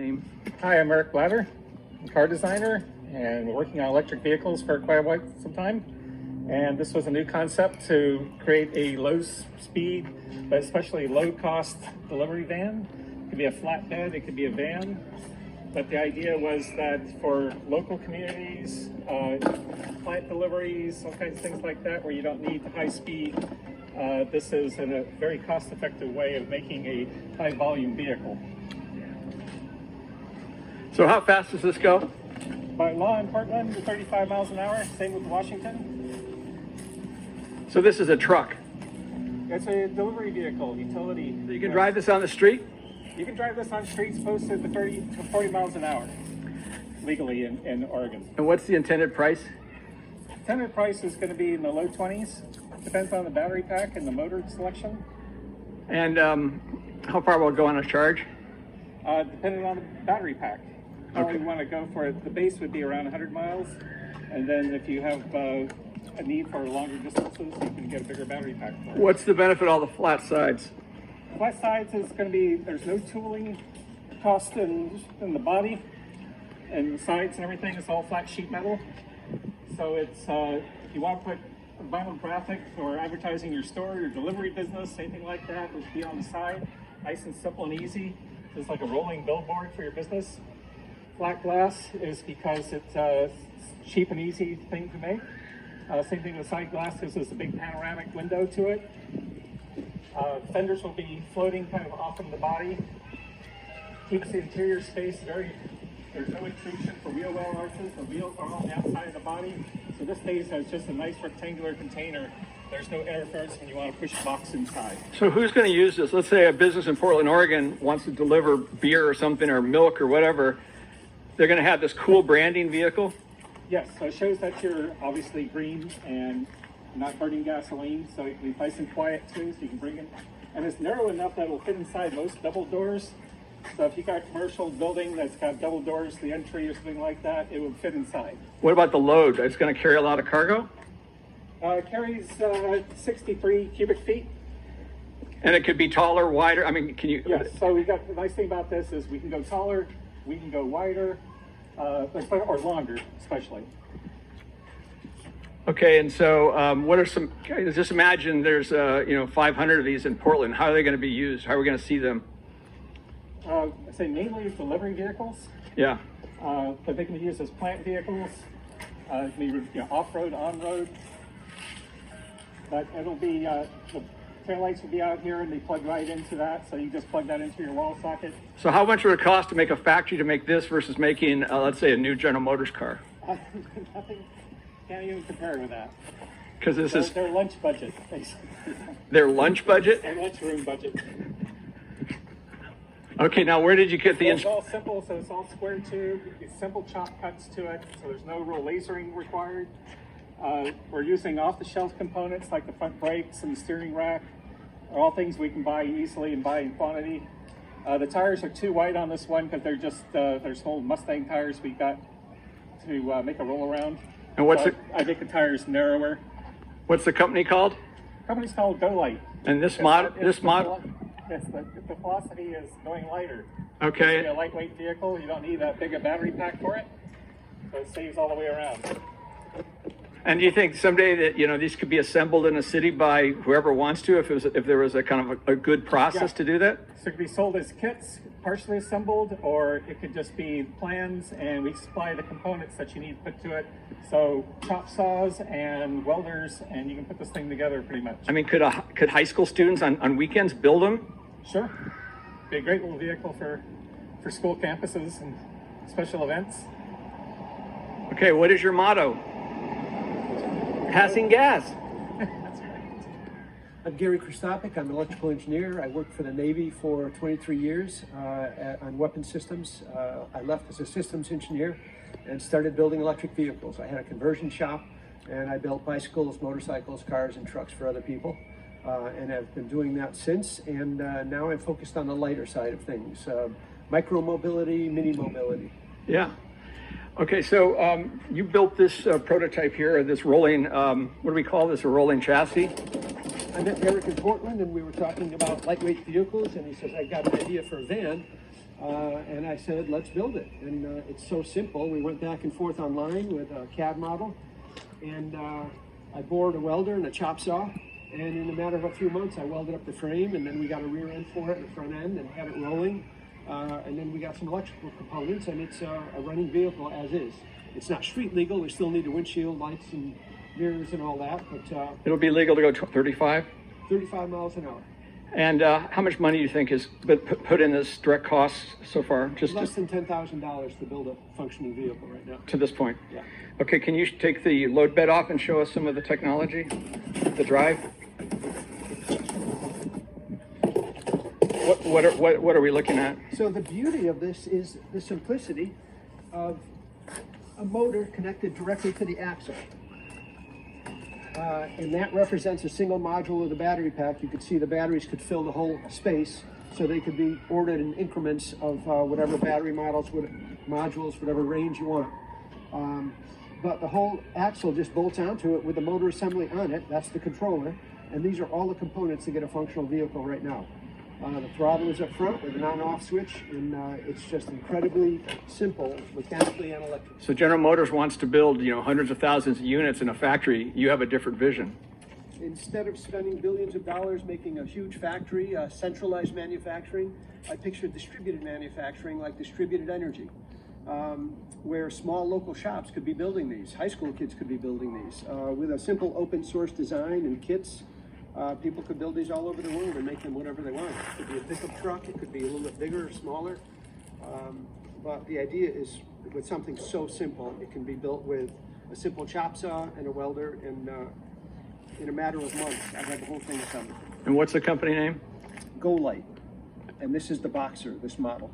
name. Hi, I'm Eric Blatter, I'm a car designer, and we're working on electric vehicles for quite some time. And this was a new concept to create a low speed, but especially low cost delivery van. It could be a flatbed, it could be a van. But the idea was that for local communities, plant deliveries, all kinds of things like that, where you don't need high speed, this is a very cost effective way of making a high volume vehicle. So how fast does this go? By law in Portland, 35 miles an hour, same with Washington. So this is a truck. It's a delivery vehicle, utility. So you can drive this on the street? You can drive this on streets posted to 30 to 40 miles an hour, legally in Oregon. And what's the intended price? Intended price is going to be in the low 20s. Depends on the battery pack and the motor selection. And how far will it go on a charge? Depending on the battery pack. Probably Okay. want to go for it. The base would be around 100 miles. And then if you have a need for longer distances, you can get a bigger battery pack for it. What's the benefit of all the flat sides? Flat sides is going to be, there's no tooling cost in the body, and the sides and everything is all flat sheet metal. So it's, if you want to put a vinyl graphic or advertising your store, your delivery business, anything like that, would be on the side. Nice and simple and easy. It's like a rolling billboard for your business. Flat glass is because it's a cheap and easy thing to make. Same thing with side glass. This is a big panoramic window to it. Fenders will be floating kind of off of the body. Keeps the interior space there's no intrusion for wheel well arches. The wheels are on the outside of the body. So this stays as just a nice rectangular container. There's no interference when you want to push a box inside. So who's going to use this? Let's say a business in Portland, Oregon wants to deliver beer or something, or milk or whatever. They're going to have this cool branding vehicle? Yes, so it shows that you're obviously green and not burning gasoline, so it can be nice and quiet too, so you can bring it. And it's narrow enough that it will fit inside most double doors. So if you got a commercial building that's got double doors, the entry or something like that, it would fit inside. What about the load? It's going to carry a lot of cargo? It carries 63 cubic feet. And it could be taller, wider. I mean, can you? Yes, so we got the nice thing about this is we can go taller, we can go wider, or longer, especially. Okay, and so what are some? Just imagine there's 500 of these in Portland. How are they going to be used? How are we going to see them? I say mainly delivery vehicles. Yeah. But they can be used as plant vehicles. It can be off-road, on-road. But it'll be the taillights will be out here, and they plug right into that. So you just plug that into your wall socket. So how much would it cost to make a factory to make this versus making, let's say, a new General Motors car? Nothing. Can't even compare with that. Because this is their lunch budget, basically. Their lunch budget? Their lunchroom budget. Okay, now where did you get the? It's all simple, so it's all square tube. It's simple chop cuts to it, so there's no real lasering required. We're using off-the-shelf components like the front brakes and the steering rack. Are all things we can buy easily and buy in quantity. The tires are too wide on this one because they're just there's old Mustang tires we got to make a roll around. And what's so I make the tires narrower. What's the company called? The company's called GoLite. And this model. Yes, the philosophy is going lighter. Okay. It's a lightweight vehicle. You don't need that big a battery pack for it, so it saves all the way around. And do you think someday that these could be assembled in a city by whoever wants to, if there was a kind of a good process to do that? So it could be sold as kits, partially assembled, or it could just be plans, and we supply the components that you need to put to it. So chop saws and welders, and you can put this thing together pretty much. I mean, could high school students on weekends build them? Sure. Be a great little vehicle for school campuses and special events. Okay, what is your motto? Passing gas. That's right. I'm Gary Christopik. I'm an electrical engineer. I worked for the Navy for 23 years on weapons systems. I left as a systems engineer and started building electric vehicles. I had a conversion shop, and I built bicycles, motorcycles, cars, and trucks for other people. And I've been doing that since, and now I'm focused on the lighter side of things. Micro mobility, mini mobility. Yeah. Okay, so you built this prototype here, this rolling, what do we call this, a rolling chassis? I met Eric in Portland, and we were talking about lightweight vehicles, and he says, I got an idea for a van. And I said, let's build it. And it's so simple. We went back and forth online with a CAD model, and I bored a welder and a chop saw. And in a matter of a few months, I welded up the frame, and then we got a rear end for it and a front end and had it rolling. And then we got some electrical components, and it's a running vehicle as is. It's not street legal. We still need the windshield lights and mirrors and all that, but It'll be legal to go 35? 35 miles an hour. And how much money do you think is put in this direct costs so far? Just Less than $10,000 to build a functioning vehicle right now. to this point? Yeah. Okay, can you take the load bed off and show us some of the technology, the drive? What are we looking at? So the beauty of this is the simplicity of a motor connected directly to the axle. And that represents a single module of the battery pack. You could see the batteries could fill the whole space, so they could be ordered in increments of whatever battery modules, whatever range you want. But the whole axle just bolts onto it with the motor assembly on it. That's the controller. And these are all the components to get a functional vehicle right now. The throttle is up front with an on-off switch, and it's just incredibly simple, mechanically and electrically. So General Motors wants to build, hundreds of thousands of units in a factory. You have a different vision. Instead of spending billions of dollars making a huge factory, centralized manufacturing, I picture distributed manufacturing like distributed energy, where small local shops could be building these, high school kids could be building these, with a simple open source design and kits. People could build these all over the world and make them whatever they want. It could be a pickup truck, it could be a little bit bigger or smaller. But the idea is with something so simple, it can be built with a simple chop saw and a welder, and in a matter of months, I've had the whole thing assembled. And what's the company name? GoLite. And this is the Boxer, this model.